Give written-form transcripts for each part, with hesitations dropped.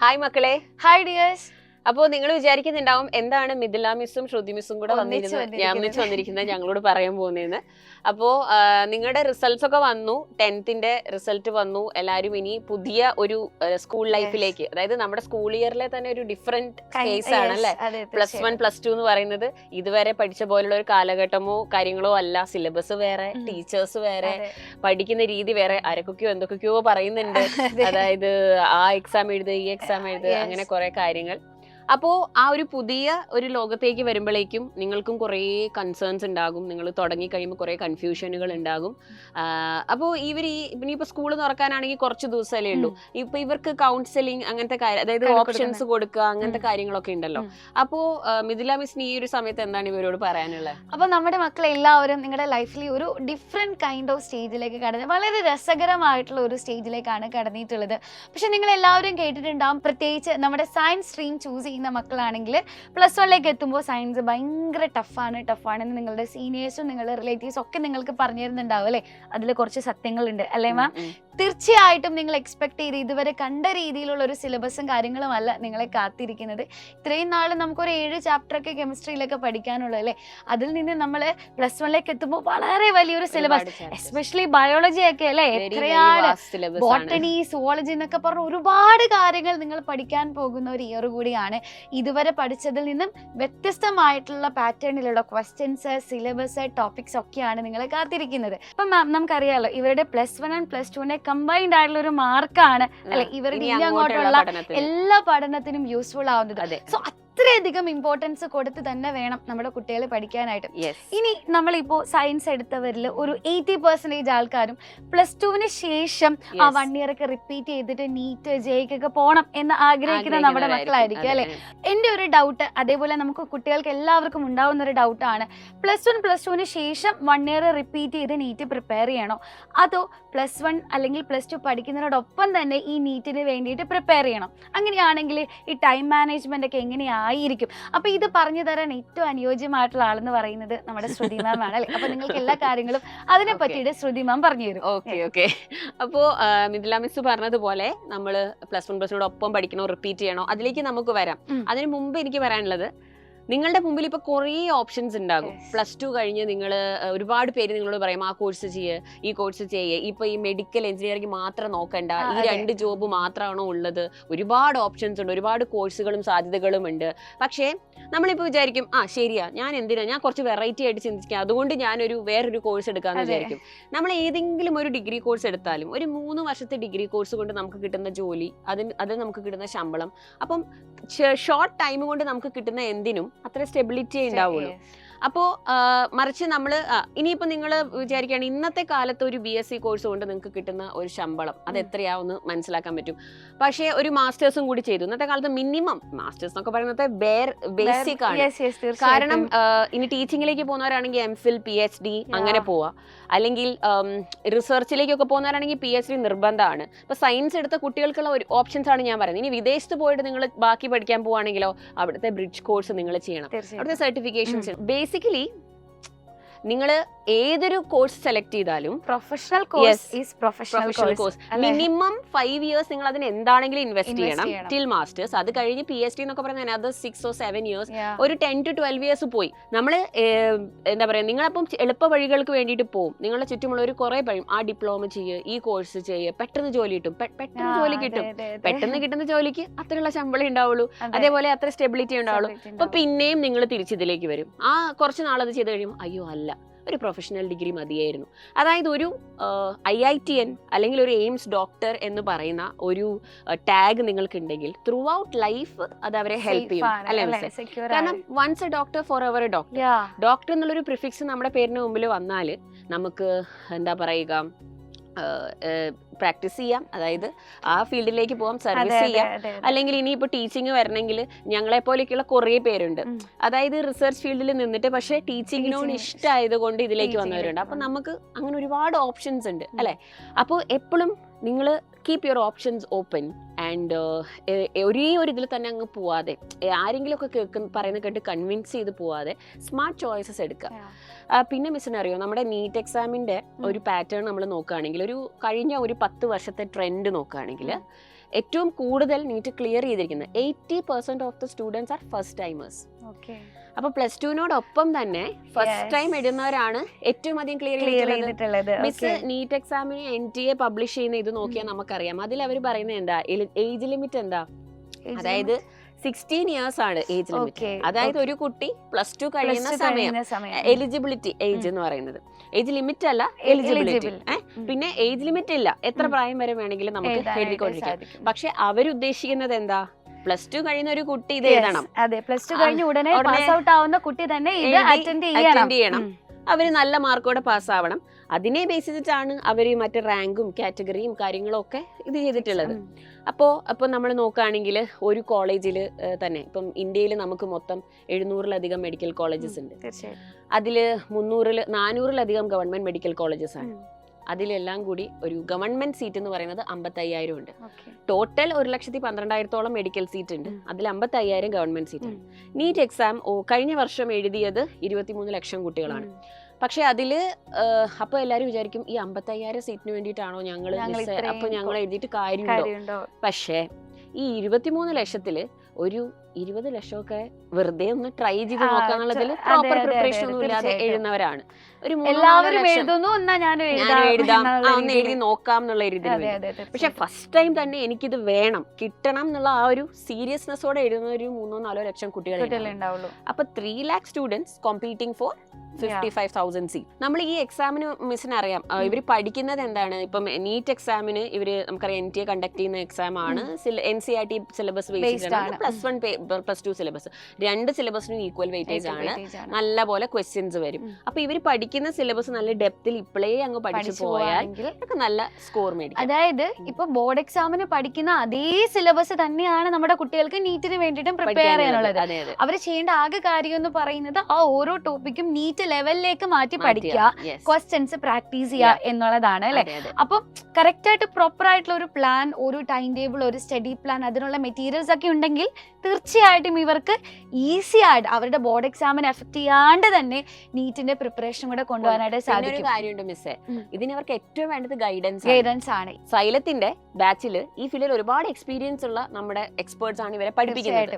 Hi മക്കളെ. Hi dears. അപ്പോൾ നിങ്ങൾ വിചാരിക്കുന്നുണ്ടാവും എന്താണ് മിഥില മിസ്സും ശ്രുതി മിസ്സും കൂടെ ഒന്നിച്ച് വന്നിരിക്കുന്നത് ഞങ്ങളോട് പറയാൻ പോകുന്നതെന്ന്. അപ്പോൾ നിങ്ങളുടെ റിസൾട്ട്സ് ഒക്കെ വന്നു, 10th റിസൾട്ട് വന്നു. എല്ലാവരും ഇനി പുതിയ ഒരു സ്കൂൾ ലൈഫിലേക്ക്, അതായത് നമ്മുടെ സ്കൂൾ ഇയറിലെ തന്നെ ഒരു ഡിഫറെന്റ് കേസ് ആണ് അല്ലെ. +1 +2 എന്ന് പറയുന്നത് ഇതുവരെ പഠിച്ച പോലുള്ള ഒരു കാലഘട്ടമോ കാര്യങ്ങളോ അല്ല. സിലബസ് വേറെ, ടീച്ചേഴ്സ് വേറെ, പഠിക്കുന്ന രീതി വേറെ. ആരൊക്കെയോ എന്തൊക്കെയോ പറയുന്നുണ്ട്. അതായത് ആ എക്സാം എഴുതുക, ഈ എക്സാം എഴുതുക, അങ്ങനെ കുറെ കാര്യങ്ങൾ. അപ്പോൾ ആ ഒരു പുതിയ ഒരു ലോകത്തേക്ക് വരുമ്പോഴേക്കും നിങ്ങൾക്കും കുറേ കൺസേൺസ് ഉണ്ടാകും. നിങ്ങൾ തുടങ്ങി കഴിയുമ്പോൾ കുറേ കൺഫ്യൂഷനുകൾ ഉണ്ടാകും. അപ്പോൾ ഇനിയിപ്പോൾ സ്കൂൾ തുറക്കാനാണെങ്കിൽ കുറച്ച് ദിവസമല്ലേ ഉള്ളൂ. ഇപ്പൊ ഇവർക്ക് കൗൺസിലിംഗ് അങ്ങനത്തെ കാര്യം, അതായത് ഓപ്ഷൻസ് കൊടുക്കുക, അങ്ങനത്തെ കാര്യങ്ങളൊക്കെ ഉണ്ടല്ലോ. അപ്പോൾ മിഥില മിസ്സിന് ഈ ഒരു സമയത്ത് എന്താണ് ഇവരോട് പറയാനുള്ളത്? അപ്പൊ നമ്മുടെ മക്കളെല്ലാവരും നിങ്ങളുടെ ലൈഫിൽ ഒരു ഡിഫറെന്റ് കൈൻഡ് ഓഫ് സ്റ്റേജിലേക്ക് കടന്ന് വളരെ രസകരമായിട്ടുള്ള ഒരു സ്റ്റേജിലേക്കാണ് കടന്നിട്ടുള്ളത്. പക്ഷെ നിങ്ങൾ എല്ലാവരും കേട്ടിട്ടുണ്ടാവും, പ്രത്യേകിച്ച് നമ്മുടെ സയൻസ് സ്ട്രീം ചൂസ് ചെയ്യുന്ന മക്കളാണെങ്കിൽ +1 എത്തുമ്പോൾ സയൻസ് ഭയങ്കര ടഫാണെന്ന് നിങ്ങളുടെ സീനിയേഴ്സും നിങ്ങളുടെ റിലേറ്റീവ്സും ഒക്കെ നിങ്ങൾക്ക് പറഞ്ഞു തരുന്നുണ്ടാവും അല്ലേ. അതിൽ കുറച്ച് സത്യങ്ങളുണ്ട് അല്ലേ മാം? തീർച്ചയായിട്ടും നിങ്ങൾ എക്സ്പെക്ട് ചെയ്ത് ഇതുവരെ കണ്ട രീതിയിലുള്ള ഒരു സിലബസും കാര്യങ്ങളും അല്ല നിങ്ങളെ കാത്തിരിക്കുന്നത്. ഇത്രയും നാൾ നമുക്കൊരു 7 ചാപ്റ്ററൊക്കെ കെമിസ്ട്രിയിലൊക്കെ പഠിക്കാനുള്ളൂ അല്ലേ. അതിൽ നിന്ന് നമ്മൾ +1 എത്തുമ്പോൾ വളരെ വലിയൊരു സിലബസ്, എസ്പെഷ്യലി ബയോളജി ഒക്കെ അല്ലേ, എത്രയാണ് ബോട്ടണി, സുവോളജി എന്നൊക്കെ പറഞ്ഞ ഒരുപാട് കാര്യങ്ങൾ നിങ്ങൾ പഠിക്കാൻ പോകുന്ന ഒരു ഇയർ കൂടിയാണ്. ഇതുവരെ പഠിച്ചതിൽ നിന്നും വ്യത്യസ്തമായിട്ടുള്ള പാറ്റേണിലുള്ള ക്വസ്റ്റ്യൻസ്, സിലബസ്, ടോപ്പിക്സ് ഒക്കെയാണ് നിങ്ങളെ കാത്തിരിക്കുന്നത്. അപ്പൊ മാം നമുക്കറിയാലോ ഇവരുടെ +1 and +2 കമ്പൈൻഡ് ആയിട്ടുള്ള ഒരു മാർക്കാണ് അല്ലെ ഇവരുടെ ഇനി അങ്ങോട്ടുള്ള എല്ലാ പഠനത്തിനും യൂസ്ഫുൾ ആവുന്നത്. സോ അത്രയധികം ഇമ്പോർട്ടൻസ് കൊടുത്ത് തന്നെ വേണം നമ്മുടെ കുട്ടികളെ പഠിക്കാനായിട്ട്. ഇനി നമ്മളിപ്പോ സയൻസ് എടുത്തവരിൽ ഒരു 80% ആൾക്കാരും +2 ശേഷം ആ 1 ഇയർ ഒക്കെ റിപ്പീറ്റ് ചെയ്തിട്ട് നീറ്റ് ജെയ്ക്കൊക്കെ പോകണം എന്ന് ആഗ്രഹിക്കുന്ന നമ്മുടെ മക്കളായിരിക്കും അല്ലെ. എന്റെ ഒരു ഡൗട്ട്, അതേപോലെ നമുക്ക് കുട്ടികൾക്ക് എല്ലാവർക്കും ഉണ്ടാവുന്ന ഒരു ഡൗട്ടാണ്, +1 +2 ശേഷം 1 ഇയർ റിപ്പീറ്റ് ചെയ്ത് നീറ്റ് പ്രിപ്പയർ ചെയ്യണോ, അതോ +1 അല്ലെങ്കിൽ +2 പഠിക്കുന്നതിനോടൊപ്പം തന്നെ ഈ നീറ്റിന് വേണ്ടിയിട്ട് പ്രിപ്പയർ ചെയ്യണം? അങ്ങനെയാണെങ്കിൽ ഈ ടൈം മാനേജ്മെന്റ് ഒക്കെ എങ്ങനെയായിരിക്കും? അപ്പൊ ഇത് പറഞ്ഞു തരാൻ ഏറ്റവും അനുയോജ്യമായിട്ടുള്ള ആളെന്ന് പറയുന്നത് നമ്മുടെ ശ്രുതി മാം ആണ് അല്ലെ. അപ്പൊ നിങ്ങൾക്ക് എല്ലാ കാര്യങ്ങളും അതിനെ പറ്റിയിട്ട് ശ്രുതി മാം പറഞ്ഞു തരും. ഓക്കെ. അപ്പോ മിഥില മിസ് പറഞ്ഞതുപോലെ നമ്മൾ +1 +2 പഠിക്കണോ, റിപ്പീറ്റ് ചെയ്യണോ, അതിലേക്ക് നമുക്ക് വരാം. അതിന് മുമ്പ് എനിക്ക് പറയാനുള്ളത്, നിങ്ങളുടെ മുമ്പിൽ ഇപ്പൊ കുറേ ഓപ്ഷൻസ് ഉണ്ടാകും. +2 കഴിഞ്ഞ് നിങ്ങൾ ഒരുപാട് പേര് നിങ്ങളോട് പറയും ആ കോഴ്സ് ചെയ്യ്, ഈ കോഴ്സ് ചെയ്യ്, ഇപ്പൊ ഈ മെഡിക്കൽ എഞ്ചിനീയറിംഗ് മാത്രം നോക്കണ്ട, ഈ 2 ജോബ് മാത്രമാണോ ഉള്ളത്, ഒരുപാട് ഓപ്ഷൻസ് ഉണ്ട്, ഒരുപാട് കോഴ്സുകളും സാധ്യതകളും ഉണ്ട്. പക്ഷേ നമ്മളിപ്പോ വിചാരിക്കും ശരിയാ, ഞാൻ കുറച്ച് വെറൈറ്റി ആയിട്ട് ചിന്തിക്കാം, അതുകൊണ്ട് വേറൊരു കോഴ്സ് എടുക്കാന്ന് വിചാരിക്കും. നമ്മൾ ഏതെങ്കിലും ഒരു ഡിഗ്രി കോഴ്സ് എടുത്താലും ഒരു 3 വർഷത്തെ ഡിഗ്രി കോഴ്സ് കൊണ്ട് നമുക്ക് കിട്ടുന്ന ജോലി, അത് നമുക്ക് കിട്ടുന്ന ശമ്പളം, അപ്പം ഷോർട്ട് ടൈം കൊണ്ട് നമുക്ക് കിട്ടുന്ന എന്തിനും അത്ര സ്റ്റെബിലിറ്റി ഉണ്ടാവുള്ളൂ. അപ്പോൾ മറിച്ച് നമ്മൾ ഇനിയിപ്പോൾ നിങ്ങൾ വിചാരിക്കുകയാണ് ഇന്നത്തെ കാലത്ത് ഒരു BSc കോഴ്സ് കൊണ്ട് നിങ്ങൾക്ക് കിട്ടുന്ന ഒരു ശമ്പളം അത് എത്രയാവുമെന്ന് മനസ്സിലാക്കാൻ പറ്റും. പക്ഷേ ഒരു മാസ്റ്റേഴ്സും കൂടി ചെയ്തു, ഇന്നത്തെ കാലത്ത് മിനിമം മാസ്റ്റേഴ്സ് എന്നൊക്കെ പറയുന്നത് ബേസിക് ആണ്. കാരണം ഇനി ടീച്ചിങ്ങിലേക്ക് പോകുന്നവരാണെങ്കിൽ MPhil, PhD അങ്ങനെ പോവാ, അല്ലെങ്കിൽ റിസർച്ചിലേക്കൊക്കെ പോകുന്നവരാണെങ്കിൽ PhD നിർബന്ധമാണ്. ഇപ്പൊ സയൻസ് എടുത്ത കുട്ടികൾക്കുള്ള ഒരു ഓപ്ഷൻസ് ആണ് ഞാൻ പറയുന്നത്. ഇനി വിദേശത്ത് പോയിട്ട് നിങ്ങൾ ബാക്കി പഠിക്കാൻ പോവുകയാണെങ്കിലോ അവിടുത്തെ ബ്രിഡ്ജ് കോഴ്സ് നിങ്ങൾ ചെയ്യണം, അവിടുത്തെ സർട്ടിഫിക്കേഷൻസ്. ബേസിക്കലി നിങ്ങൾ ഏതൊരു കോഴ്സ് സെലക്ട് ചെയ്താലും പ്രൊഫഷണൽ കോഴ്സ് മിനിമം 5 years നിങ്ങൾ അതിന് എന്താണെങ്കിലും ഇൻവെസ്റ്റ് ചെയ്യണം ടിൽ മാസ്റ്റേഴ്സ്. അത് കഴിഞ്ഞ് PhD എന്നൊക്കെ പറയുന്നത് അത് 6 or 7 years, ഒരു 10 to 12 years പോയി. നമ്മൾ എന്താ പറയുക, നിങ്ങളപ്പം എളുപ്പ വഴികൾക്ക് വേണ്ടിയിട്ട് പോകും. നിങ്ങളുടെ ചുറ്റുമുള്ളവർ കുറെ പറയും ആ ഡിപ്ലോമ ചെയ്യുക, ഈ കോഴ്സ് ചെയ്യുക, പെട്ടെന്ന് ജോലി കിട്ടും, പെട്ടെന്ന് ജോലി കിട്ടും. പെട്ടെന്ന് കിട്ടുന്ന ജോലിക്ക് അത്രയുള്ള ശമ്പളം ഉണ്ടാവുള്ളൂ, അതേപോലെ അത്ര സ്റ്റെബിലിറ്റി ഉണ്ടാവുള്ളൂ. അപ്പൊ പിന്നെയും നിങ്ങൾ തിരിച്ചിതിലേക്ക് വരും. കുറച്ച് നാളത് ചെയ്ത് കഴിയുമ്പോൾ അയ്യോ അല്ല, ഒരു പ്രൊഫഷണൽ ഡിഗ്രി മതിയായിരുന്നു. അതായത് ഒരു IITN അല്ലെങ്കിൽ ഒരു എയിംസ് ഡോക്ടർ എന്ന് പറയുന്ന ഒരു ടാഗ് നിങ്ങൾക്കുണ്ടെങ്കിൽ ത്രൂ ഔട്ട് ലൈഫ് അത് അവരെ ഹെൽപ്പ് ചെയ്യും അല്ലെ. കാരണം once a doctor forever a doctor. Doctor എന്നുള്ളൊരു പ്രിഫിക്സ് നമ്മുടെ പേരിന് മുമ്പിൽ വന്നാൽ നമുക്ക് എന്താ പറയുക, പ്രാക്ടീസ് ചെയ്യാം, അതായത് ആ ഫീൽഡിലേക്ക് പോകാം, സർവീസ് ചെയ്യാം. അല്ലെങ്കിൽ ഇനിയിപ്പോൾ ടീച്ചിങ് വരണമെങ്കിൽ ഞങ്ങളെ പോലെയൊക്കെയുള്ള കുറേ പേരുണ്ട്, അതായത് റിസർച്ച് ഫീൽഡിൽ നിന്നിട്ട് പക്ഷേ ടീച്ചിങ്ങിനോട് ഇഷ്ടമായത് കൊണ്ട് ഇതിലേക്ക് വന്നവരുണ്ട്. അപ്പം നമുക്ക് അങ്ങനെ ഒരുപാട് ഓപ്ഷൻസ് ഉണ്ട് അല്ലേ. അപ്പോൾ എപ്പോഴും നിങ്ങൾ keep your options open and ഒരേ ഒരു ഇതിൽ തന്നെ അങ്ങ് പോവാതെ, ആരെങ്കിലും ഒക്കെ പറയുന്ന കേട്ട് കൺവിൻസ് ചെയ്ത് പോവാതെ സ്മാർട്ട് ചോയ്സസ് എടുക്കുക. പിന്നെ മിസ്സിന് അറിയോ, നമ്മുടെ നീറ്റ് എക്സാമിൻ്റെ ഒരു പാറ്റേൺ നമ്മൾ നോക്കുകയാണെങ്കിൽ, കഴിഞ്ഞ ഒരു 10 വർഷത്തെ ട്രെൻഡ് നോക്കുകയാണെങ്കിൽ ഏറ്റവും കൂടുതൽ നീറ്റ് ക്ലിയർ ചെയ്തിരിക്കുന്നത് 80% of the students are first timers. അപ്പൊ പ്ലസ് ടുവിനോടൊപ്പം തന്നെ ഫസ്റ്റ് ടൈം എഴുതുന്നവരാണ് ഏറ്റവും അധികം ക്ലിയർ ചെയ്തിട്ടുള്ളത്. മിസ് നീറ്റ് എക്സാമിന് NTA പബ്ലിഷ് ചെയ്യുന്ന ഇത് നോക്കിയാൽ നമുക്കറിയാം. അതിൽ അവർ പറയുന്നത് എന്താ, ഏജ് ലിമിറ്റ് എന്താ, അതായത് 16 ഇയേഴ്സ് ആണ് ഏജ് ലിമിറ്റ്. അതായത് ഒരു കുട്ടി പ്ലസ് ടു കഴിയുന്ന സമയം എലിജിബിലിറ്റി ഏജ് എന്ന് പറയുന്നത്. ഏജ് ലിമിറ്റ് അല്ല, എലിജിബിലിറ്റി. പിന്നെ ഏജ് ലിമിറ്റ് ഇല്ല, എത്ര പ്രായം വരെ വേണമെങ്കിലും നമുക്ക് എഴുതിക്കൊണ്ടിരിക്കാം. പക്ഷെ അവരുദ്ദേശിക്കുന്നത് എന്താ, പ്ലസ് ടു കഴിയുന്ന ഒരു കുട്ടി ഇത് എഴുതണം. അതെ, പ്ലസ് ടു കഴിഞ്ഞ ഉടനെ പാസ് ഔട്ട് ആവുന്ന കുട്ടി തന്നെ ഇത് അറ്റൻഡ് ചെയ്യണം. അവര് നല്ല മാർക്കോടെ പാസ്സാവണം. അതിനെ ബേസ് ചെയ്തിട്ടാണ് അവര് മറ്റേ റാങ്കും കാറ്റഗറിയും കാര്യങ്ങളും ഒക്കെ ഇത് ചെയ്തിട്ടുള്ളത്. അപ്പോൾ നമ്മൾ നോക്കുകയാണെങ്കിൽ ഒരു കോളേജിൽ തന്നെ ഇപ്പം ഇന്ത്യയിൽ നമുക്ക് മൊത്തം 700-ലധികം മെഡിക്കൽ കോളേജസ് ഉണ്ട്. അതിൽ 400-ലധികം ഗവൺമെന്റ് മെഡിക്കൽ കോളേജസ് ആണ്. അതിലെല്ലാം കൂടി ഒരു ഗവൺമെന്റ് സീറ്റ് എന്ന് പറയുന്നത് 55,000 ഉണ്ട്. ടോട്ടൽ 1,12,000-ഓളം മെഡിക്കൽ സീറ്റ് ഉണ്ട്. അതിൽ 55,000 ഗവൺമെന്റ് സീറ്റ് ആണ്. നീറ്റ് എക്സാം കഴിഞ്ഞ വർഷം എഴുതിയത് 23 ലക്ഷം കുട്ടികളാണ്. പക്ഷെ അതില് അപ്പൊ എല്ലാരും വിചാരിക്കും ഈ 55,000 സീറ്റിന് വേണ്ടിയിട്ടാണോ ഞങ്ങൾ എഴുതിയിട്ട് കാര്യമുണ്ടോ? പക്ഷേ ഈ 23 ലക്ഷത്തില് ഒരു 20 ലക്ഷമൊക്കെ വെറുതെ ഒന്ന് ട്രൈ ചെയ്ത് നോക്കാന്നുള്ളതിൽ പ്രോപ്പർ പ്രിപ്പറേഷൻ ഒന്നും ഇല്ലാതെ എഴുതുന്നവരാണ്. ഒരു എല്ലാവരും എഴുതുന്നു, ഞാൻ എഴുതാം, ഒന്ന് എഴുതി നോക്കാം എന്നുള്ള രീതിയിൽ. പക്ഷെ ഫസ്റ്റ് ടൈം തന്നെ എനിക്കിത് വേണം, കിട്ടണം എന്നുള്ള ആ ഒരു സീരിയസ്നെസ്സോടെ എഴുതുന്ന ഒരു 3-4 ലക്ഷം കുട്ടികളുണ്ടാവുള്ളൂ. അപ്പൊ 3 lakh students competing four 55,000 seat. നമ്മൾ ഈ എക്സാമിന് മിസ്സിന് അറിയാം ഇവർ പഠിക്കുന്നത് എന്താണ്. ഇപ്പം നീറ്റ് എക്സാമിന് ഇവര് നമുക്കറിയാം NTA കണ്ടക്ട് ചെയ്യുന്ന എക്സാം ആണ്. NCERT സിലബസ് ബേസ്ഡ് ആണ്. പ്ലസ് ടു സിലബസ്, 2 സിലബസിനും ഈക്വൽ വെയിറ്റേജ് ആണ്. നല്ല പോലെ ക്വസ്റ്റ്യൻസ് വരും. അപ്പൊ ഇവർ പഠിക്കുന്ന സിലബസ് നല്ല ഡെപ്തിൽ ഇപ്പോഴേ അങ്ങ് പഠിച്ചു പോയാൽ നല്ല സ്കോർ മേടിക്കും. അതായത് ഇപ്പൊ ബോർഡ് എക്സാമിന് പഠിക്കുന്ന അതേ സിലബസ് തന്നെയാണ് നമ്മുടെ കുട്ടികൾക്ക് നീറ്റിന് വേണ്ടിയിട്ടും പ്രിപ്പയർ ചെയ്യാനുള്ളത്. അവർ ചെയ്യേണ്ട ആകെ കാര്യം എന്ന് പറയുന്നത് ആ ഓരോ ടോപ്പിക്കും നീറ്റ് ലെവലിലേക്ക് മാറ്റി പഠിക്കുക, ക്വസ്റ്റ്യൻസ് പ്രാക്ടീസ് ചെയ്യുക എന്നുള്ളതാണ് അല്ലെ. അപ്പൊ കറക്റ്റ് ആയിട്ട് പ്രോപ്പർ ആയിട്ടുള്ള ഒരു പ്ലാൻ, ഒരു ടൈം ടേബിൾ, ഒരു സ്റ്റഡി പ്ലാൻ, അതിനുള്ള മെറ്റീരിയൽസ് ഒക്കെ ഉണ്ടെങ്കിൽ തീർച്ചയായിട്ടും ഇവർക്ക് ഈസി ആയിട്ട് അവരുടെ ബോർഡ് എക്സാമിന് എഫക്ട് ചെയ്യാണ്ട് തന്നെ നീറ്റിന്റെ പ്രിപ്പറേഷൻ കൂടെ കൊണ്ടുപോകാനായിട്ട് സാധിക്കും. കാര്യമുണ്ട് മിസ്സേ, ഇതിനവർക്ക് ഏറ്റവും വേണ്ടത് ഗൈഡൻസ് ആണ്. സൈലത്തിന്റെ ബാച്ചില് ഈ ഫീൽഡിൽ ഒരുപാട് എക്സ്പീരിയൻസ് ഉള്ള നമ്മുടെ എക്സ്പേർട്സ് ആണ് ഇവരെ പഠിപ്പിക്കുന്നത്.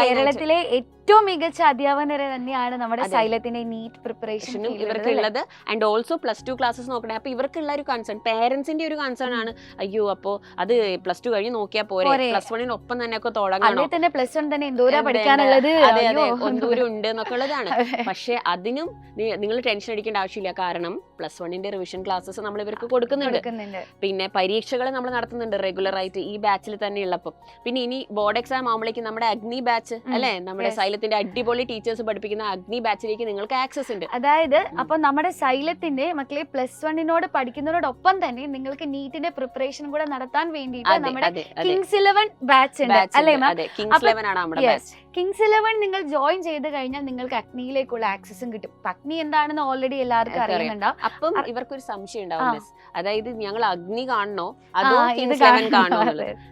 കേരളത്തിലെ ഏറ്റവും മികച്ച അധ്യാപകരെ തന്നെയാണ് നമ്മുടെ സൈലത്തിന്റെ നീറ്റ് പ്രിപ്പറേഷനും ഇവർക്കുള്ളത്. And also plus two classes നോക്കണേ. അപ്പൊ ഇവർക്കുള്ള ഒരു കൺസേൺ, പേരൻസിന്റെ ഒരു കൺസേൺ ആണ്, അയ്യോ അപ്പോ അത് പ്ലസ് ടു കഴിഞ്ഞ് നോക്കിയാൽ പോരെ, പ്ലസ് വണ്ണിനൊപ്പം തന്നെ ഒക്കെ തുടങ്ങണം, പ്ലസ് വൺ തന്നെ എന്തോരാ പഠിക്കാനുള്ളത്, എന്തോരം ഉണ്ട് എന്നൊക്കെ ഉള്ളതാണ്. പക്ഷെ അതിനും നിങ്ങൾ ടെൻഷൻ അടിക്കേണ്ട ആവശ്യമില്ല. കാരണം പ്ലസ് വണ്ണിന്റെ റിവിഷൻ ക്ലാസ്സസ് നമ്മൾ ഇവർക്ക് കൊടുക്കുന്നുണ്ട്. പിന്നെ പരീക്ഷകൾ നമ്മൾ നടത്തുന്നുണ്ട് റെഗുലർ ആയിട്ട് ഈ ബാച്ചിൽ തന്നെ ഉള്ളപ്പോൾ. പിന്നെ ഇനി ബോർഡ് എക്സാം ആകുമ്പോഴേക്കും നമ്മുടെ അഗ്നി ബാച്ച് അല്ലെ, നമ്മുടെ സൈലത്തിന്റെ അടിപൊളി ടീച്ചേഴ്സ് പഠിപ്പിക്കുന്ന അഗ്നി ബാച്ചിലേക്ക് നിങ്ങൾക്ക് ആക്സസ് ഉണ്ട്. അതായത് അപ്പൊ നമ്മുടെ സൈലത്തിന്റെ മക്കളെ പ്ലസ് വണ്ണിനോട് പഠിക്കുന്നതോടൊപ്പം തന്നെ നിങ്ങൾക്ക് നീറ്റിന്റെ പ്രിപ്പറേഷൻ കൂടെ നടത്താൻ വേണ്ടിയിട്ട് നമ്മുടെ കിങ്സ് 11 ബാച്ച് ഉണ്ട് അല്ലേ മാം? കിങ്സ് 11 നിങ്ങൾ ജോയിൻ ചെയ്ത് കഴിഞ്ഞാൽ നിങ്ങൾക്ക് അഗ്നിയിലേക്കുള്ള ആക്സസും കിട്ടും. അഗ്നി എന്താണെന്ന് ഓൾറെഡി എല്ലാവർക്കും അറിയുന്നുണ്ടാവും. അപ്പം ഇവർക്കൊരു സംശയം ഉണ്ടാവും, അതായത് ഞങ്ങൾ അഗ്നി കാണണോ അതോ കിങ്സ് 11 കാണണോ?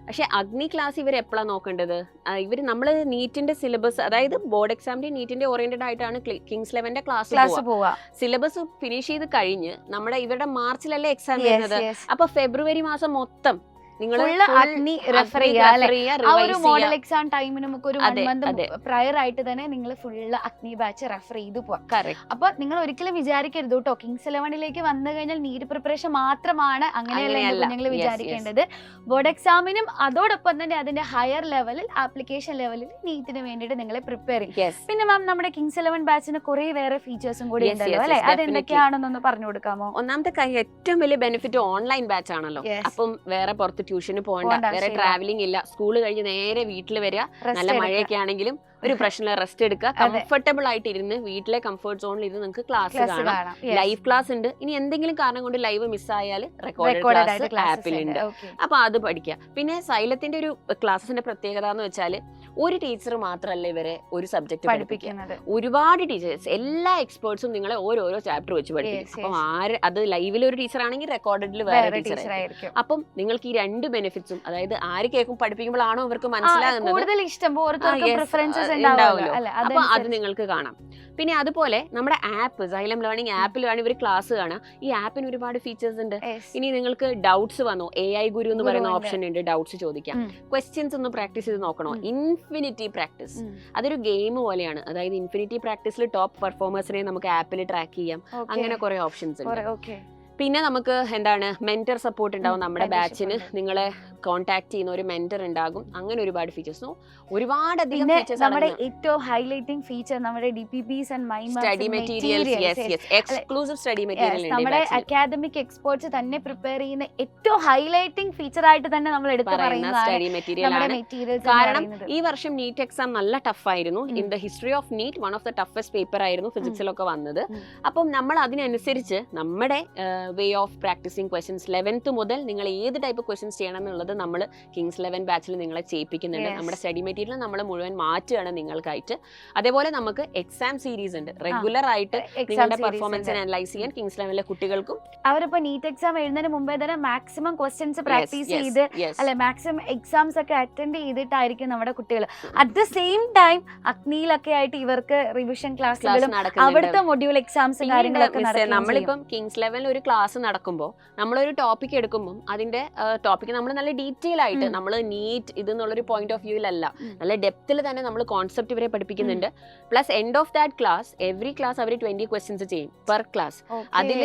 പക്ഷെ അഗ്നി ക്ലാസ് ഇവർ എപ്പോഴാണ് നോക്കേണ്ടത്? ഇവർ നമ്മള് നീറ്റിന്റെ സിലബസ്, അതായത് ബോർഡ് എക്സാമിന്റെ നീറ്റിന്റെ ഓറിയന്റഡ് ആയിട്ടാണ് കിങ്സ് 11ന്റെ ക്ലാസ് പോവുക. സിലബസ് ഫിനിഷ് ചെയ്ത് കഴിഞ്ഞ് നമ്മുടെ ഇവരുടെ മാർച്ചിലല്ലേ എക്സാം വരുന്നത്. അപ്പൊ ഫെബ്രുവരി മാസം മൊത്തം അഗ്നി റെഫർ ചെയ്യുക. ഒരു മോഡൽ എക്സാം ടൈമിന് നമുക്ക് ഒരു 1 month പ്രയർ ആയിട്ട് തന്നെ നിങ്ങൾ ഫുള്ള് അഗ്നി ബാച്ച് റെഫർ ചെയ്ത് പോവാം. അപ്പൊ നിങ്ങൾ ഒരിക്കലും വിചാരിക്കരുത് കേട്ടോ കിങ്സ് 11ലേക്ക് വന്നു കഴിഞ്ഞാൽ നീറ്റ് പ്രിപ്പറേഷൻ മാത്രമാണ്, അങ്ങനെയല്ല നിങ്ങൾ വിചാരിക്കേണ്ടത്. ബോർഡ് എക്സാമിനും അതോടൊപ്പം തന്നെ അതിന്റെ ഹയർ ലെവലിൽ ആപ്ലിക്കേഷൻ ലെവലിൽ നീറ്റിന് വേണ്ടിയിട്ട് നിങ്ങളെ പ്രിപ്പയർ ചെയ്യും. പിന്നെ മാം നമ്മുടെ കിങ്സ് 11 ബാച്ചിന് കുറെ വേറെ ഫീച്ചേഴ്സും കൂടി ഉണ്ടല്ലോ അല്ലെ, അതെന്തൊക്കെയാണെന്നൊന്ന് പറഞ്ഞു കൊടുക്കാമോ? ഒന്നാമത്തെ ഏറ്റവും വലിയ ബെനിഫിറ്റ് ഓൺലൈൻ ബാച്ച് ആണല്ലോ. അപ്പം വേറെ പുറത്ത് ട്യൂഷന് പോകണ്ട, വേറെ ട്രാവലിംഗ് ഇല്ല. സ്കൂള് കഴിഞ്ഞ് നേരെ വീട്ടിൽ വരിക, നല്ല മഴയൊക്കെ ആണെങ്കിലും ഒരു പ്രശ്നമില്ല, റെസ്റ്റ് എടുക്കുക, കംഫർട്ടബിൾ ആയിട്ട് ഇരുന്ന് വീട്ടിലെ കംഫർട്ട് സോണിൽ ഇരുന്ന് നിങ്ങൾക്ക് ക്ലാസ് കാണാം. ലൈവ് ക്ലാസ് ഉണ്ട്. ഇനി എന്തെങ്കിലും കാരണം കൊണ്ട് ലൈവ് മിസ്സായാൽ റെക്കോർഡഡ് ക്ലാസ് ആപ്പിലുണ്ട്. അപ്പൊ അത് പഠിക്കുക. പിന്നെ സൈലത്തിന്റെ ഒരു ക്ലാസ്സിന്റെ പ്രത്യേകത എന്ന് വെച്ചാൽ ഒരു ടീച്ചർ മാത്രമല്ല ഇവരെ ഒരു സബ്ജക്ട് പഠിപ്പിക്കുന്നത്. ഒരുപാട് ടീച്ചേഴ്സ്, എല്ലാ എക്സ്പേർട്സും നിങ്ങളെ ഓരോരോ ചാപ്റ്റർ വെച്ച് പഠിപ്പിക്കും. അപ്പം അത് ലൈവിൽ ഒരു ടീച്ചർ ആണെങ്കിൽ റെക്കോർഡിൽ വേറെ ടീച്ചർ ആയിരിക്കും. അപ്പം നിങ്ങൾക്ക് ഈ രണ്ട് ബെനിഫിറ്റ്സും, അതായത് ആര് കേൾക്കും പഠിപ്പിക്കുമ്പോഴാണോ അവർക്ക് മനസ്സിലാകുന്നത്, കൂടുതൽ ഇഷ്ടം ഉണ്ടാവുമല്ലോ. അപ്പൊ അത് നിങ്ങൾക്ക് കാണാം. പിന്നെ അതുപോലെ നമ്മുടെ ആപ്പ് സൈലം ലേണിംഗ് ആപ്പിലാണ് ഇവർ ക്ലാസ് കാണുക. ഈ ആപ്പിന് ഒരുപാട് ഫീച്ചേഴ്സ് ഉണ്ട്. ഇനി നിങ്ങൾക്ക് ഡൗട്ട്സ് വന്നോ, AI ഗുരു എന്ന് പറയുന്ന ഓപ്ഷൻ ഉണ്ട്, ഡൗട്ട്സ് ചോദിക്കാം. ക്വസ്റ്റ്യൻസ് ഒന്ന് പ്രാക്ടീസ് ചെയ്ത് നോക്കണോ, ഇൻഫിനിറ്റി പ്രാക്ടീസ്, അതൊരു ഗെയിം പോലെയാണ്. അതായത് ഇൻഫിനിറ്റി പ്രാക്ടീസിൽ ടോപ്പ് പെർഫോമേഴ്സിനെ നമുക്ക് ആപ്പിൽ ട്രാക്ക് ചെയ്യാം. അങ്ങനെ കുറെ ഓപ്ഷൻസ് ഉണ്ട്. പിന്നെ നമുക്ക് എന്താണ് മെന്റർ സപ്പോർട്ട് ഉണ്ടാവും. നമ്മുടെ ബാച്ചിന് നിങ്ങളെ കോൺടാക്ട് ചെയ്യുന്ന ഒരു മെന്റർ ഉണ്ടാകും. അങ്ങനെ ഒരുപാട് ഫീച്ചേഴ്സ്, ഒരുപാട് അധികം ഫീച്ചേഴ്സ്. നമ്മുടെ ഏറ്റവും ഹൈലൈറ്റിംഗ് ഫീച്ചർ നമ്മുടെ DPPs and MIMAs study materials, exclusive study material ഉണ്ട്. നമ്മുടെ അക്കാദമിക് എക്സ്പേർട്സ് തന്നെ പ്രിപ്പയർ ചെയ്യുന്ന ഏറ്റവും ഹൈലൈറ്റിംഗ് ഫീച്ചർ ആയിട്ട് തന്നെ നമ്മൾ എടുത്തു പറയുന്നത് സ്റ്റഡി മെറ്റീരിയൽ ആണ്. കാരണം ഈ വർഷം നീറ്റ് എക്സാം നല്ല ടഫ് ആയിരുന്നു. In the history of NEET one of the toughest paper ആയിരുന്നു ഫിസിക്സിലൊക്കെ വന്നത്. അപ്പം നമ്മൾ അതിനനുസരിച്ച് നമ്മുടെ way of practising questions 11th മുതൽ നിങ്ങൾ ഏത് ടൈപ്പ് ക്വസ്റ്റ്യൻസ് ചെയ്യണം എന്നുള്ളത് നമ്മൾ കിങ്സ് 11 ബാച്ചിൽ നിങ്ങളെ ചെയ്യിപ്പിക്കുന്നുണ്ട്. നമ്മുടെ സ്റ്റഡി മെറ്റീരിയൽ നമ്മൾ മുഴുവൻ മാറ്റുകയാണ് നിങ്ങൾക്കായിട്ട്. അതേപോലെ നമുക്ക് എക്സാം സീരീസ് ഉണ്ട്, റെഗുലർ ആയിട്ട് നിങ്ങളുടെ പെർഫോമൻസിനെ അനലൈസ് ചെയ്യാൻ കിങ്സ് 11ലെ കുട്ടികൾക്കും. അവരിപ്പോ നീറ്റ് എക്സാം എഴുതുന്നതിന് മുമ്പേ തന്നെ മാക്സിമം ക്വസ്റ്റ്യൻസ് പ്രാക്ടീസ് ചെയ്ത് അല്ലെ മാക്സിമം എക്സാംസ് ഒക്കെ അറ്റൻഡ് ചെയ്തിട്ടായിരിക്കും നമ്മുടെ കുട്ടികൾ. അറ്റ് ദ സെയിം ടൈം അഗ്നിയിലൊക്കെ ആയിട്ട് ഇവർക്ക് റിവിഷൻ ക്ലാസ്സുകളും അവിടുത്തെ മൊഡ്യൂൾ എക്സാംസും കാര്യങ്ങളൊക്കെ നമ്മളിപ്പം കിങ്സ് 11 ഒരു ക്ലാസ് നടക്കുമ്പോൾ നമ്മളൊരു ടോപ്പിക് എടുക്കുമ്പോൾ അതിന്റെ ടോപ്പിക് നമ്മൾ നല്ല ഡീറ്റെയിൽ ആയിട്ട് നമ്മൾ നീറ്റ് ഇതെന്നുള്ളൊരു പോയിന്റ് ഓഫ് വ്യൂവിലല്ല, നല്ല ഡെപ്തിൽ തന്നെ നമ്മൾ കോൺസെപ്റ്റ് ഇവരെ പഠിപ്പിക്കുന്നുണ്ട്. Plus end of that class every class അവർ 20 ക്വസ്റ്റ്യൻസ് ചെയ്യും പെർ ക്ലാസ്. അതിൽ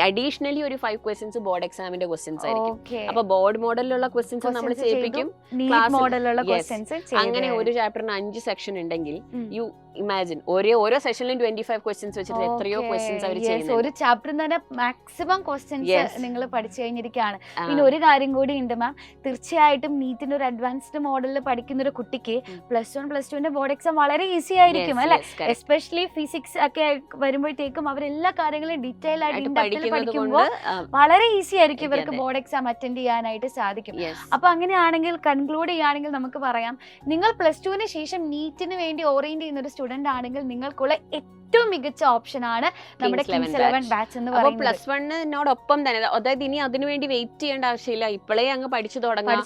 അഡീഷണലി ഒരു 5 ക്വസ്റ്റ്യൻസ് ബോർഡ് എക്സാമിന്റെ ക്വസ്റ്റ്യൻസ് ആയിരിക്കും. അപ്പൊ ബോർഡ് മോഡലിലുള്ള ക്വസ്റ്റ്യൻസ് നമ്മൾ ചെയ്യിപ്പിക്കും. അങ്ങനെ ഒരു ചാപ്റ്ററിന് 5 സെക്ഷൻ ഉണ്ടെങ്കിൽ യു ഇമാജിൻ ഓരോ സെഷനിലും 25 ക്വസ്റ്റ്യൻസ് വെച്ചിട്ട് എത്രയോ ക്വസ്റ്റ്യൻസ് അവർ ചെയ്യുന്നു. ഒരു ചാപ്റ്ററിൽ തന്നെ മാക്സിമം ക്വസ്റ്റ്യൻസ് നിങ്ങൾ പഠിച്ചു കഴിഞ്ഞിരിക്കുകയാണ്. പിന്നെ ഒരു കാര്യം കൂടി ഉണ്ട് മാം, തീർച്ചയായിട്ടും നീറ്റിന്റെ ഒരു അഡ്വാൻസ്ഡ് മോഡലിൽ പഠിക്കുന്ന ഒരു കുട്ടിക്ക് +1 +2 ബോർഡ് എക്സാം വളരെ ഈസി ആയിരിക്കും അല്ലെ. എസ്പെഷ്യലി ഫിസിക്സ് ഒക്കെ വരുമ്പോഴത്തേക്കും അവരെല്ലാ കാര്യങ്ങളും ഡീറ്റെയിൽ ആയിട്ട് പഠിക്കുമ്പോൾ വളരെ ഈസി ആയിരിക്കും ഇവർക്ക് ബോർഡ് എക്സാം അറ്റൻഡ് ചെയ്യാനായിട്ട് സാധിക്കും. അപ്പൊ അങ്ങനെയാണെങ്കിൽ കൺക്ലൂഡ് ചെയ്യുകയാണെങ്കിൽ നമുക്ക് പറയാം, നിങ്ങൾ +2 ശേഷം നീറ്റിന് വേണ്ടി ഓറിയന്റ് ചെയ്യുന്ന ഒരു സ്റ്റുഡന്റ് ആണെങ്കിൽ നിങ്ങൾക്കുള്ള ഏറ്റവും മികച്ച ഓപ്ഷൻ ആണ് നമ്മുടെ കിങ്സ് 11 ബാച്ച് എന്ന് പറയുന്നത്. +1നോടൊപ്പം തന്നെ, അതായത് ഇനി അതിനുവേണ്ടി വെയിറ്റ് ചെയ്യേണ്ട ആവശ്യമില്ല, ഇപ്പോഴേ അങ്ങ് പഠിച്ചു തുടങ്ങാം.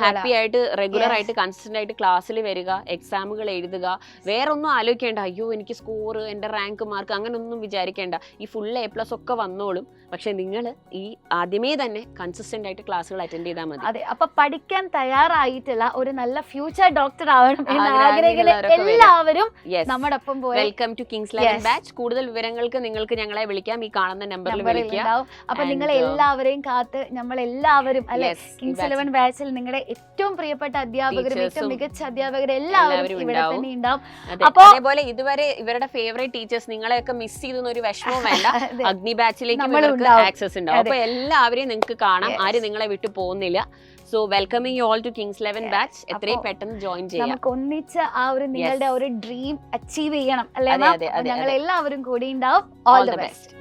ഹാപ്പി ആയിട്ട് റെഗുലർ ആയിട്ട് കൺസിസ്റ്റന്റ് ആയിട്ട് ക്ലാസ്സിൽ വരിക, എക്സാമുകൾ എഴുതുക, വേറെ ഒന്നും ആലോചിക്കേണ്ട. അയ്യോ എനിക്ക് സ്കോർ, എന്റെ റാങ്ക് മാർക്ക്, അങ്ങനെ ഒന്നും വിചാരിക്കേണ്ട. ഈ ഫുൾ A+ ഒക്കെ വന്നോളും. പക്ഷെ നിങ്ങൾ ഈ ആദ്യമേ തന്നെ കൺസിസ്റ്റന്റ് ആയിട്ട് ക്ലാസ്സുകൾ അറ്റൻഡ് ചെയ്താൽ മതി. അതെ, അപ്പൊ പഠിക്കാൻ തയ്യാറായിട്ടുള്ള ഒരു നല്ല ഫ്യൂച്ചർ ഡോക്ടർ ആവണം എന്ന് ആഗ്രഹിക്കുന്ന എല്ലാവരും നമ്മുടെ ഒപ്പം പോയി വെൽക്കം ടു കിങ്സ് 11 ബാച്ച്. കൂടുതൽ വിവരങ്ങൾക്ക് നിങ്ങൾക്ക് ഞങ്ങളെ വിളിക്കാം, ഈ കാണുന്ന നമ്പറിൽ വിളിക്കാം. അപ്പൊ നിങ്ങൾ എല്ലാവരെയും കാത്ത് നമ്മൾ എല്ലാവരും അല്ലെ കിങ്സ് 11 ബാച്ചിൽ നിങ്ങളുടെ ഏറ്റവും പ്രിയപ്പെട്ട അധ്യാപകരും ഏറ്റവും മികച്ച അധ്യാപകരും എല്ലാവരും ഇവിടെ തന്നെ ഉണ്ടാവും. അപ്പൊ അതേപോലെ ഇതുവരെ ഇവരുടെ ഫേവറേറ്റ് ടീച്ചേഴ്സ് നിങ്ങളെയൊക്കെ മിസ് ചെയ്തെന്ന് ഒരു വിഷമവും വേണ്ട, അഗ്നി ബാച്ചിലേക്ക് ആക്സസ് ഉണ്ടാവും. അപ്പൊ എല്ലാവരെയും നിങ്ങൾക്ക് കാണാം, ആരും നിങ്ങളെ വിട്ടു പോകുന്നില്ല. So welcoming you all to Kings 11 batch. എത്രയും പെട്ടെന്ന് ജോയിൻ ചെയ്യാം. നമുക്ക് ഒന്നിച്ച് ആ ഒരു നിങ്ങളുടെ ഒരു ഡ്രീം അച്ചീവ് ചെയ്യണം അല്ലേ? ഞങ്ങൾ എല്ലാവരും കൂടി ഉണ്ടാവും. All the best.